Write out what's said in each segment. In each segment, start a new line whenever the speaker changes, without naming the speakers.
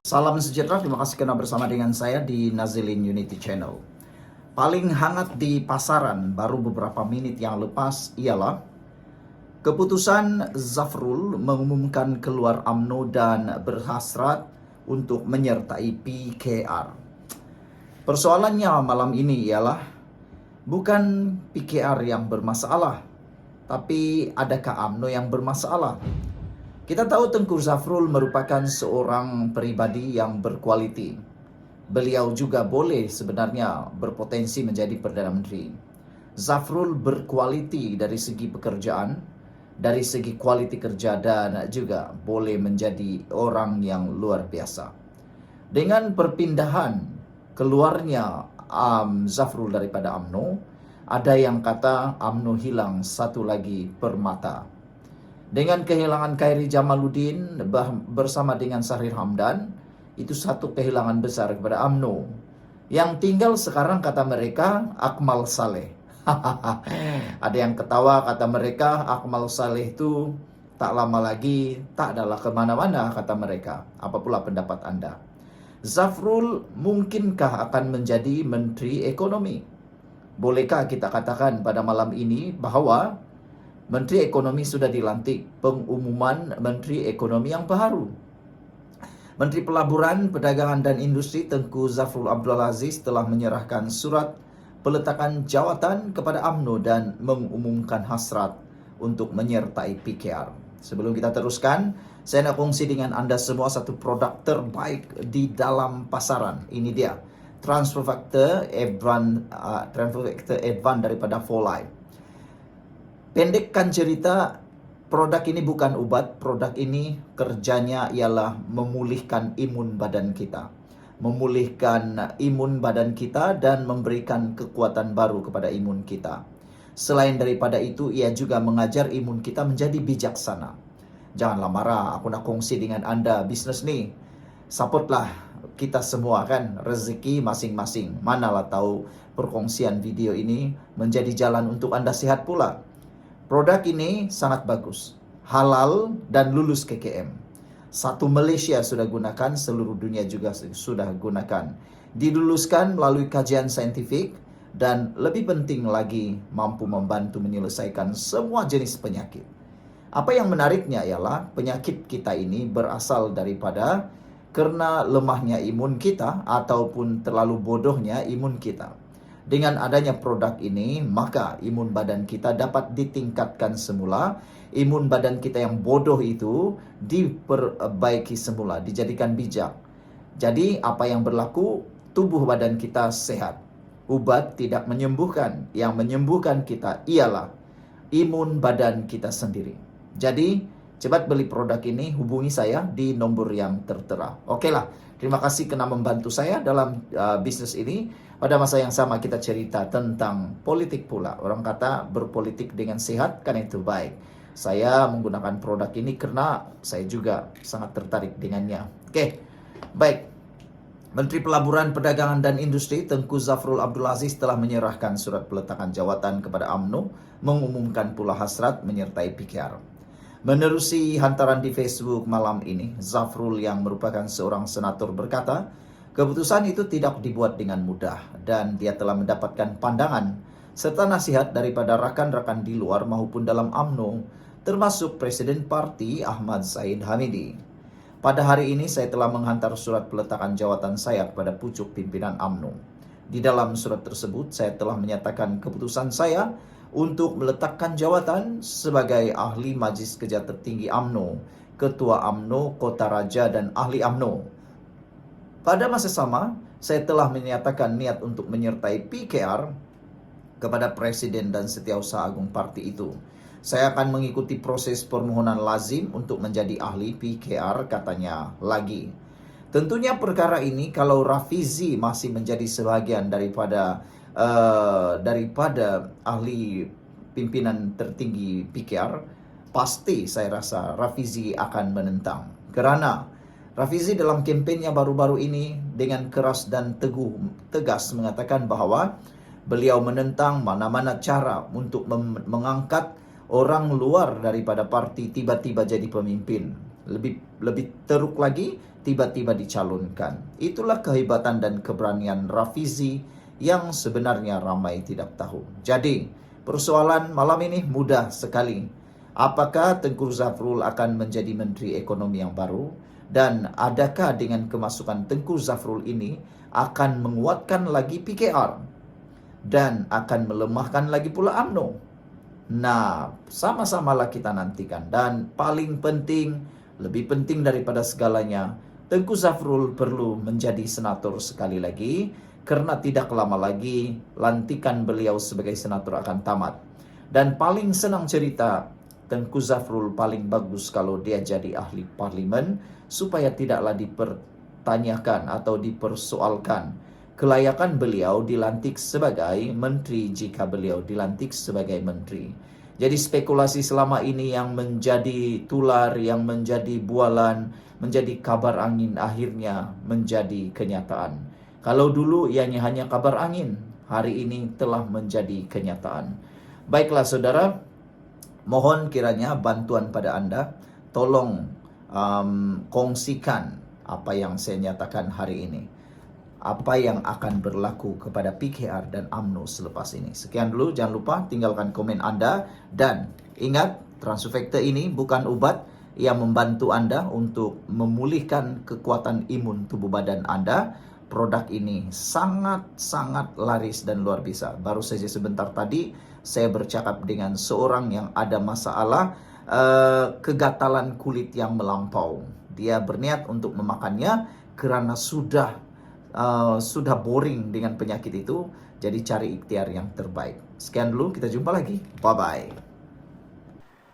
Salam sejahtera, terima kasih karena bersama dengan saya di Nazilin Unity Channel. Paling hangat di pasaran baru beberapa menit yang lepas ialah keputusan Zafrul mengumumkan keluar UMNO dan berhasrat untuk menyertai PKR. Persoalannya malam ini ialah bukan PKR yang bermasalah, tapi adakah UMNO yang bermasalah? Kita tahu Tengku Zafrul merupakan seorang pribadi yang berkualiti. Beliau juga boleh sebenarnya berpotensi menjadi Perdana Menteri. Zafrul berkualiti dari segi pekerjaan, dari segi kualiti kerja, dan juga boleh menjadi orang yang luar biasa. Dengan perpindahan keluarnya Zafrul daripada UMNO, ada yang kata UMNO hilang satu lagi permata. Dengan kehilangan Khairi Jamaluddin bersama dengan Syahrir Hamdan, itu satu kehilangan besar kepada UMNO. Yang tinggal sekarang kata mereka Akmal Saleh. Ada yang ketawa kata mereka Akmal Saleh itu tak lama lagi tak adalah kemana-mana kata mereka. Apa pula pendapat Anda? Zafrul mungkinkah akan menjadi Menteri Ekonomi? Bolehkah kita katakan pada malam ini bahwa Menteri Ekonomi sudah dilantik, pengumuman Menteri Ekonomi yang baru. Menteri Pelaburan, Perdagangan dan Industri Tengku Zafrul Abdul Aziz telah menyerahkan surat peletakan jawatan kepada UMNO dan mengumumkan hasrat untuk menyertai PKR. Sebelum kita teruskan, saya nak kongsi dengan Anda semua satu produk terbaik di dalam pasaran. Ini dia, Transfer Factor Advan daripada 4Life. Pendekkan cerita, produk ini bukan obat, produk ini kerjanya ialah memulihkan imun badan kita. Memulihkan imun badan kita dan memberikan kekuatan baru kepada imun kita. Selain daripada itu, ia juga mengajar imun kita menjadi bijaksana. Janganlah marah, aku nak kongsi dengan Anda bisnes ni. Supportlah kita semua kan, rezeki masing-masing. Manalah tahu perkongsian video ini menjadi jalan untuk Anda sihat pula. Produk ini sangat bagus, halal dan lulus KKM. Satu Malaysia sudah gunakan, seluruh dunia juga sudah gunakan. Diluluskan melalui kajian saintifik dan lebih penting lagi mampu membantu menyelesaikan semua jenis penyakit. Apa yang menariknya ialah penyakit kita ini berasal daripada karena lemahnya imun kita ataupun terlalu bodohnya imun kita. Dengan adanya produk ini, maka imun badan kita dapat ditingkatkan semula. Imun badan kita yang bodoh itu diperbaiki semula, dijadikan bijak. Jadi apa yang berlaku? Tubuh badan kita sehat. Ubat tidak menyembuhkan. Yang menyembuhkan kita ialah imun badan kita sendiri. Jadi cepat beli produk ini, hubungi saya di nomor yang tertera. Okeylah, terima kasih kerana membantu saya dalam bisnes ini. Pada masa yang sama kita cerita tentang politik pula. Orang kata berpolitik dengan sehat kan itu baik. Saya menggunakan produk ini karena saya juga sangat tertarik dengannya. Oke, baik. Menteri Pelaburan, Perdagangan dan Industri Tengku Zafrul Abdul Aziz telah menyerahkan surat peletakan jawatan kepada UMNO, mengumumkan pula hasrat menyertai PKR. Menerusi hantaran di Facebook malam ini, Zafrul yang merupakan seorang senator berkata, keputusan itu tidak dibuat dengan mudah dan dia telah mendapatkan pandangan serta nasihat daripada rakan-rakan di luar maupun dalam UMNO, termasuk Presiden Parti Ahmad Zahid Hamidi. Pada hari ini saya telah menghantar surat peletakan jawatan saya kepada pucuk pimpinan UMNO. Di dalam surat tersebut saya telah menyatakan keputusan saya untuk meletakkan jawatan sebagai ahli Majlis Kerja Tertinggi UMNO, Ketua UMNO Kota Raja dan ahli UMNO. Pada masa sama, saya telah menyatakan niat untuk menyertai PKR kepada Presiden dan Setiausaha Agung Parti itu. Saya akan mengikuti proses permohonan lazim untuk menjadi ahli PKR, katanya lagi. Tentunya perkara ini kalau Rafizi masih menjadi sebahagian daripada ahli pimpinan tertinggi PKR, pasti saya rasa Rafizi akan menentang. Kerana Rafizi dalam kempennya baru-baru ini dengan keras dan tegas mengatakan bahawa beliau menentang mana-mana cara untuk mengangkat orang luar daripada parti tiba-tiba jadi pemimpin. Lebih teruk lagi, tiba-tiba dicalonkan. Itulah kehebatan dan keberanian Rafizi yang sebenarnya ramai tidak tahu. Jadi, persoalan malam ini mudah sekali. Apakah Tengku Zafrul akan menjadi Menteri Ekonomi yang baru? Dan adakah dengan kemasukan Tengku Zafrul ini akan menguatkan lagi PKR? Dan akan melemahkan lagi pula UMNO? Nah, sama-samalah kita nantikan. Dan paling penting, lebih penting daripada segalanya, Tengku Zafrul perlu menjadi senator sekali lagi, karena tidak lama lagi lantikan beliau sebagai senator akan tamat. Dan paling senang cerita, Tengku Zafrul paling bagus kalau dia jadi ahli parlimen, supaya tidaklah dipertanyakan atau dipersoalkan kelayakan beliau dilantik sebagai menteri jika beliau dilantik sebagai menteri. Jadi spekulasi selama ini yang menjadi tular, yang menjadi bualan, menjadi kabar angin, akhirnya menjadi kenyataan. Kalau dulu ianya hanya kabar angin, hari ini telah menjadi kenyataan. Baiklah saudara, mohon kiranya bantuan pada Anda, tolong kongsikan apa yang saya nyatakan hari ini. Apa yang akan berlaku kepada PKR dan UMNO selepas ini. Sekian dulu, jangan lupa tinggalkan komen Anda. Dan ingat, Transufactor ini bukan obat yang membantu Anda untuk memulihkan kekuatan imun tubuh badan Anda. Produk ini sangat-sangat laris dan luar biasa. Baru saja sebentar tadi, saya bercakap dengan seorang yang ada masalah kegatalan kulit yang melampau. Dia berniat untuk memakannya karena sudah boring dengan penyakit itu, jadi cari ikhtiar yang terbaik. Sekian dulu, kita jumpa lagi. Bye-bye.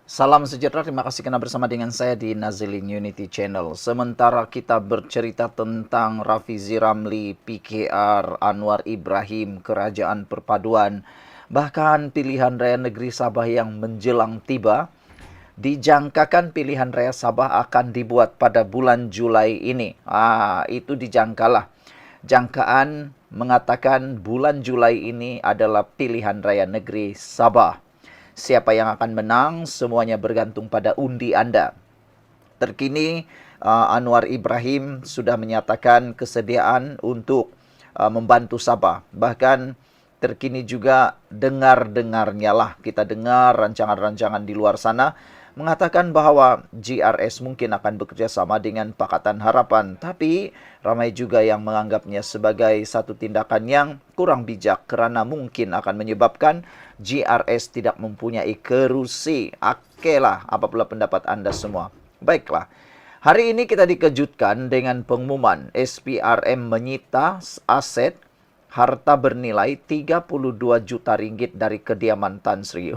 Salam sejahtera, terima kasih karena bersama dengan saya di Nazilin Unity Channel. Sementara kita bercerita tentang Rafizi Ramli, PKR, Anwar Ibrahim, Kerajaan Perpaduan, bahkan pilihan raya negeri Sabah yang menjelang tiba, dijangkakan pilihan raya Sabah akan dibuat pada bulan Julai ini. Itu dijangkalah. Jangkaan mengatakan bulan Julai ini adalah pilihan raya negeri Sabah. Siapa yang akan menang, semuanya bergantung pada undi Anda. Terkini, Anwar Ibrahim sudah menyatakan kesediaan untuk membantu Sabah. Bahkan terkini juga dengar-dengarnya lah, kita dengar rancangan-rancangan di luar sana, mengatakan bahwa GRS mungkin akan bekerja sama dengan Pakatan Harapan. Tapi ramai juga yang menganggapnya sebagai satu tindakan yang kurang bijak karena mungkin akan menyebabkan GRS tidak mempunyai kerusi. Okelah, apapun pendapat Anda semua. Baiklah, hari ini kita dikejutkan dengan pengumuman SPRM menyita aset harta bernilai 32 juta ringgit dari kediaman Tan Sri.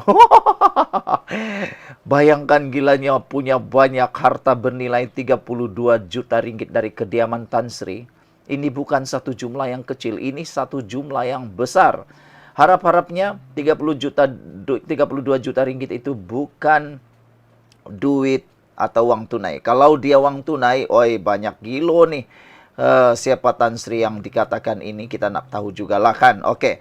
Bayangkan gilanya punya banyak harta bernilai 32 juta ringgit dari kediaman Tan Sri. Ini bukan satu jumlah yang kecil, ini satu jumlah yang besar. Harap-harapnya 32 juta ringgit itu bukan duit atau uang tunai. Kalau dia uang tunai, oi banyak gilo nih. Siapa Tan Sri yang dikatakan ini, kita nak tahu juga lah kan. Oke.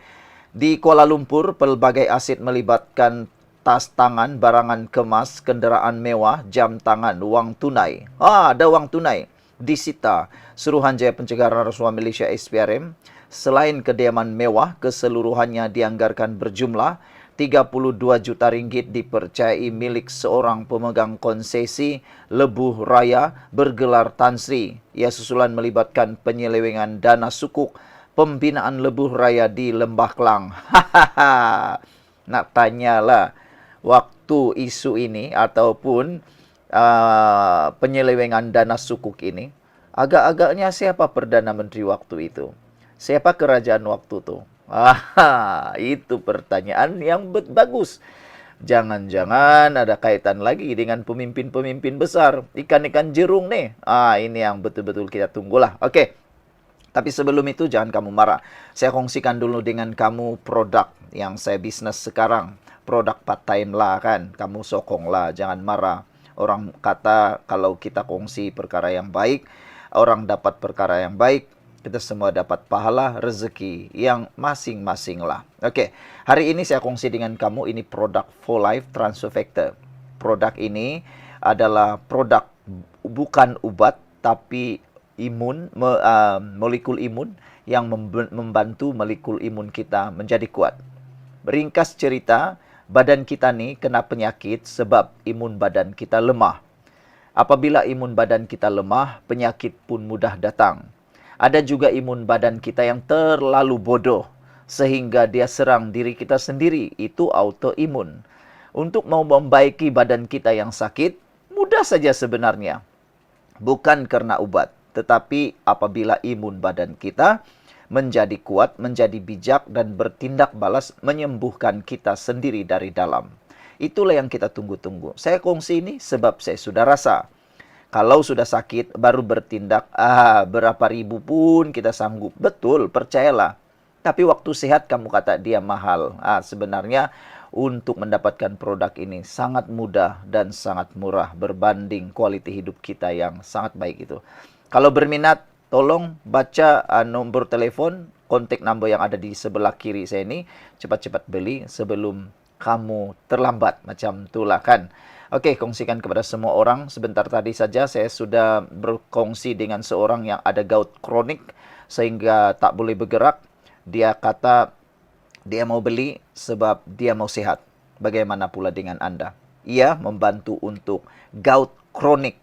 Di Kuala Lumpur, pelbagai aset melibatkan tas tangan, barangan kemas, kenderaan mewah, jam tangan, uang tunai. Ada uang tunai disita Suruhanjaya Pencegahan Rasuah Malaysia SPRM. Selain kediaman mewah, keseluruhannya dianggarkan berjumlah 32 juta ringgit dipercayai milik seorang pemegang konsesi Lebuh Raya bergelar Tan Sri. Ia susulan melibatkan penyelewengan dana sukuk pembinaan Lebuh Raya di Lembah Kelang. Nak tanyalah, waktu isu ini ataupun penyelewengan dana sukuk ini, agak-agaknya siapa Perdana Menteri waktu itu? Siapa kerajaan waktu itu? Itu pertanyaan yang bagus. Jangan-jangan ada kaitan lagi dengan pemimpin-pemimpin besar. Ikan-ikan jerung nih. Ini yang betul-betul kita tunggulah. Oke. Tapi sebelum itu jangan kamu marah. Saya kongsikan dulu dengan kamu produk yang saya bisnis sekarang. Produk part time lah kan. Kamu sokong lah. Jangan marah. Orang kata kalau kita kongsi perkara yang baik, orang dapat perkara yang baik, kita semua dapat pahala rezeki yang masing-masing lah. Oke, hari ini saya kongsi dengan kamu ini produk For Life Transufactor. Produk ini adalah produk bukan obat, tapi molekul imun yang membantu molekul imun kita menjadi kuat. Ringkas cerita, badan kita nih kena penyakit sebab imun badan kita lemah. Apabila imun badan kita lemah, penyakit pun mudah datang. Ada juga imun badan kita yang terlalu bodoh, sehingga dia serang diri kita sendiri. Itu autoimun. Untuk mau membaiki badan kita yang sakit, mudah saja sebenarnya. Bukan karena obat, tetapi apabila imun badan kita menjadi kuat, menjadi bijak, dan bertindak balas menyembuhkan kita sendiri dari dalam. Itulah yang kita tunggu-tunggu. Saya kongsi ini sebab saya sudah rasa. Kalau sudah sakit, baru bertindak, berapa ribu pun kita sanggup. Betul, percayalah. Tapi waktu sehat kamu kata dia mahal. Sebenarnya untuk mendapatkan produk ini sangat mudah dan sangat murah berbanding kualiti hidup kita yang sangat baik itu. Kalau berminat, tolong baca nomor telepon, kontak number yang ada di sebelah kiri saya ini. Cepat-cepat beli sebelum kamu terlambat. Macam itulah kan. Oke, kongsikan kepada semua orang. Sebentar tadi saja saya sudah berkongsi dengan seorang yang ada gout kronik sehingga tak boleh bergerak. Dia kata dia mau beli sebab dia mau sehat. Bagaimana pula dengan Anda? Ia membantu untuk gout kronik.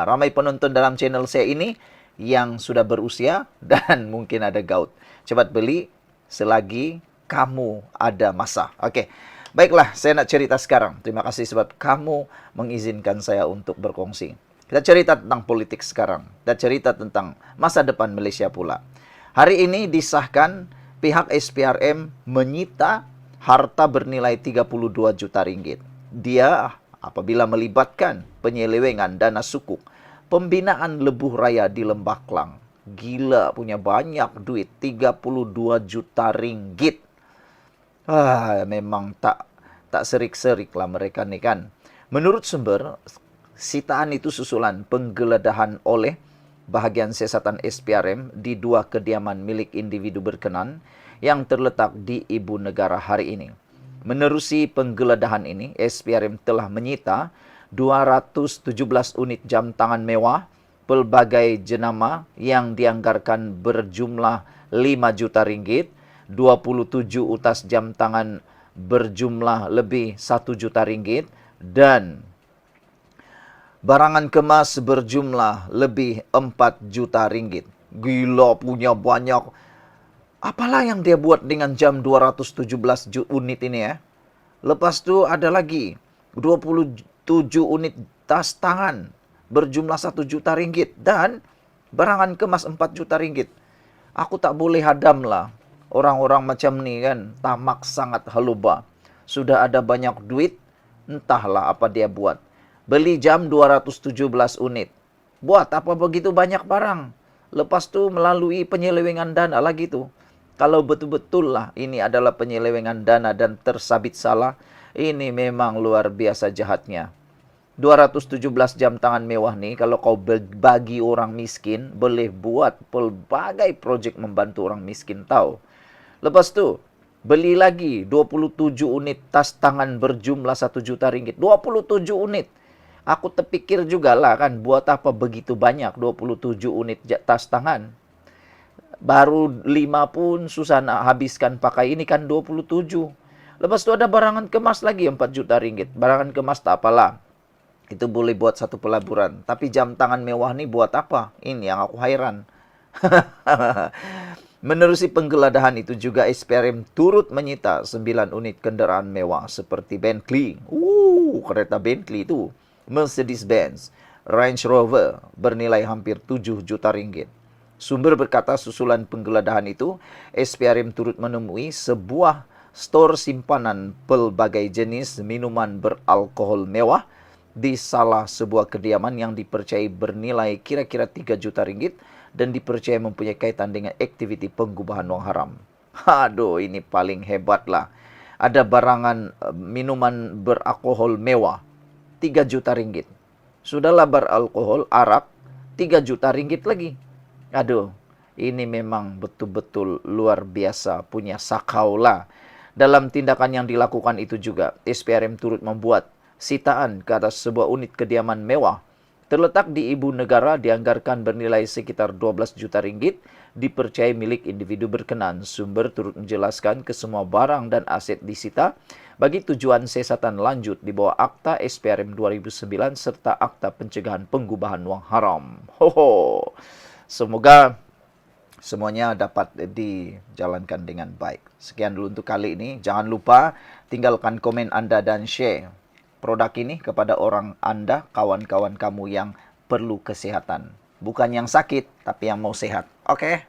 Ramai penonton dalam channel saya ini yang sudah berusia dan mungkin ada gout. Cepat beli selagi kamu ada masa. Oke. Baiklah, saya nak cerita sekarang. Terima kasih sebab kamu mengizinkan saya untuk berkongsi. Kita cerita tentang politik sekarang. Kita cerita tentang masa depan Malaysia pula. Hari ini disahkan pihak SPRM menyita harta bernilai 32 juta ringgit. Dia apabila melibatkan penyelewengan dana sukuk, pembinaan lebuh raya di Lembah Klang. Gila, punya banyak duit, 32 juta ringgit. Memang tak serik-serik lah mereka nih kan. Menurut sumber, sitaan itu susulan penggeledahan oleh bahagian siasatan SPRM di 2 kediaman milik individu berkenan yang terletak di ibu negara hari ini. Menerusi penggeledahan ini, SPRM telah menyita 217 unit jam tangan mewah pelbagai jenama yang dianggarkan berjumlah 5 juta ringgit, 27 utas jam tangan berjumlah lebih 1 juta ringgit, dan barangan kemas berjumlah lebih 4 juta ringgit. Gila, punya banyak. Apalah yang dia buat dengan jam 217 unit ini ya. Lepas tu ada lagi 27 unit tas tangan berjumlah 1 juta ringgit dan barangan kemas 4 juta ringgit. Aku tak boleh hadam lah. Orang-orang macam ni kan, tamak sangat haluba. Sudah ada banyak duit, entahlah apa dia buat. Beli jam 217 unit. Buat apa begitu banyak barang? Lepas tu melalui penyelewengan dana lagi tu. Kalau betul-betul lah ini adalah penyelewengan dana dan tersabit salah, ini memang luar biasa jahatnya. 217 jam tangan mewah nih, kalau kau bagi orang miskin, boleh buat pelbagai projek membantu orang miskin tahu. Lepas tu, beli lagi 27 unit tas tangan berjumlah 1 juta ringgit. 27 unit. Aku terpikir juga lah kan, buat apa begitu banyak 27 unit tas tangan. Baru 5 pun susah nak habiskan pakai, ini kan 27. Lepas tu ada barangan kemas lagi 4 juta ringgit. Barangan kemas tak apalah. Itu boleh buat satu pelaburan. Tapi jam tangan mewah ni buat apa? Ini yang aku hairan. Menerusi penggeledahan itu juga SPRM turut menyita 9 unit kenderaan mewah seperti Bentley. Kereta Bentley itu. Mercedes-Benz, Range Rover bernilai hampir 7 juta ringgit. Sumber berkata susulan penggeledahan itu, SPRM turut menemui sebuah stor simpanan pelbagai jenis minuman beralkohol mewah di salah sebuah kediaman yang dipercayai bernilai kira-kira 3 juta ringgit dan dipercayai mempunyai kaitan dengan aktiviti pengubahan wang haram. Aduh, ini paling hebat lah. Ada barangan minuman beralkohol mewah, 3 juta ringgit. Sudahlah beralkohol, arak, 3 juta ringgit lagi. Aduh, ini memang betul-betul luar biasa, punya sakau lah. Dalam tindakan yang dilakukan itu juga, SPRM turut membuat sitaan ke atas sebuah unit kediaman mewah
Terletak di ibu negara, dianggarkan bernilai sekitar 12 juta ringgit, dipercayai milik individu berkenan. Sumber turut menjelaskan kesemua barang dan aset disita bagi tujuan siasatan lanjut di bawah Akta SPRM 2009 serta Akta Pencegahan Penggubahan Wang Haram. Semoga semuanya dapat dijalankan dengan baik. Sekian dulu untuk kali ini. Jangan lupa tinggalkan komen Anda dan share produk ini kepada orang Anda, kawan-kawan kamu yang perlu kesehatan. Bukan yang sakit, tapi yang mau sehat. Oke?